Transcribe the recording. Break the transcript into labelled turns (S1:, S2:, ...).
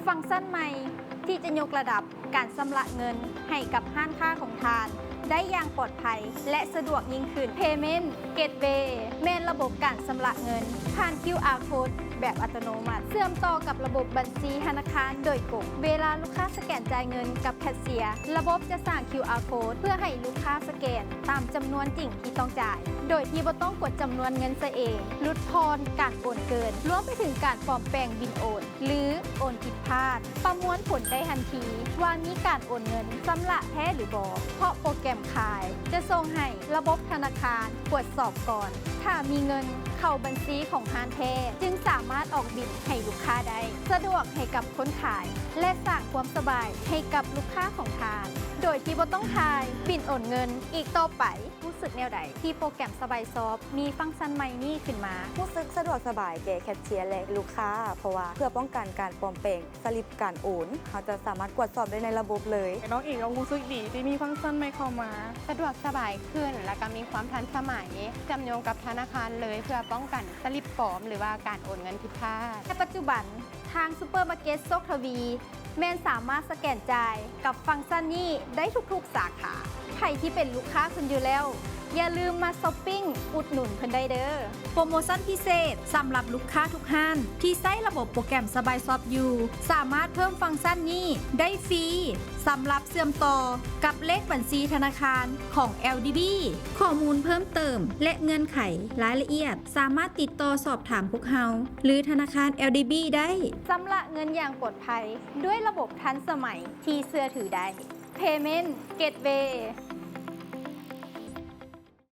S1: ฟังก์ชันใหม่ที่จะยกระดับการชำระเงินให้กับห้างค้าของทานได้อย่างปลอดภัยและสะดวกยิ่งขึ้น Payment Gateway แม่นระบบการชำระเงินผ่าน QR Code แบบอัตโนมัติเชื่อมต่อกับระบบบัญชีธนาคารโดยตรงเวลาลูกค้าสแกนจ่ายเงินกับแคชเชียร์ระบบจะสร้าง QR Code เพื่อให้ลูกค้าสแกนตามจำนวนจริงที่ต้องจ่าย โดยที่บ่ต้องกดจำนวนเงินซะเองลดทอนการโอนเกินรวมไปถึงการปลอมแปลงบินโอนหรือโอนผิดพลาดประมวลผลได้ทันทีว่ามีการโอนเงินชำระแท้หรือบ่เพราะโปรแกรมขายจะส่งให้ระบบธนาคารตรวจสอบก่อนถ้ามีเงินเข้าบัญชีของฮานแท้จึงสามารถออกบินให้ลูกค้าได้สะดวกให้กับคนขายและสร้างความสบายให้กับลูกค้าของทานโดยที่บ่ต้องทายบินโอนเงินอีกต่อไปรู้สึกแนวใดที่โปรแกรมสบายซอฟมีฟังก์ชันใหม่นี้ขึ้นมา
S2: รู้สึกสะดวกสบายแก่แคชเชียร์และลูกค้าเพราะว่าเพื่อป้องกันการปลอมแปลงสลิปการโอนเขาจะสามารถตรวจสอบได้ในระบบเลย
S3: น้องเอกเรารู้สึกดีที่มีฟังก์ชันใหม่เข้ามา
S4: สะดวกสบายขึ้นและก็มีความทันสมัยจำโยงกับธนาคารเลยเพื่อป้องกันสลิปปลอมหรือว่าการโอนเงินผิดพลาด
S1: ในปัจจุบันทางซูเปอร์มาร์เก็ตโซกทวีแมนสามารถสแกนจ่ายกับฟังก์ชันนี้ได้ทุกๆสาขาใครที่เป็นลูกค้าคุณอยู่แล้วอย่าลืมมาช้อปปิ้งอุดหนุนเพิ่นได้เด้อโปรโมชั่นพิเศษสำหรับลูกค้าทุกห้านที่ใช้ระบบโปรแกรมสบายซอฟอยู่สามารถเพิ่มฟังก์ชันนี้ได้ฟรีสำหรับเชื่อมต่อกับเลขบัญชีธนาคารของ LDB ข้อมูลเพิ่มเติมและเงื่อนไขรายละเอียดสามารถติดต่อสอบถามพวกเราหรือธนาคาร LDB ได้ชำระเงินอย่างปลอดภัยด้วยระบบทันสมัยที่เชื่อถือได้ Payment Gateway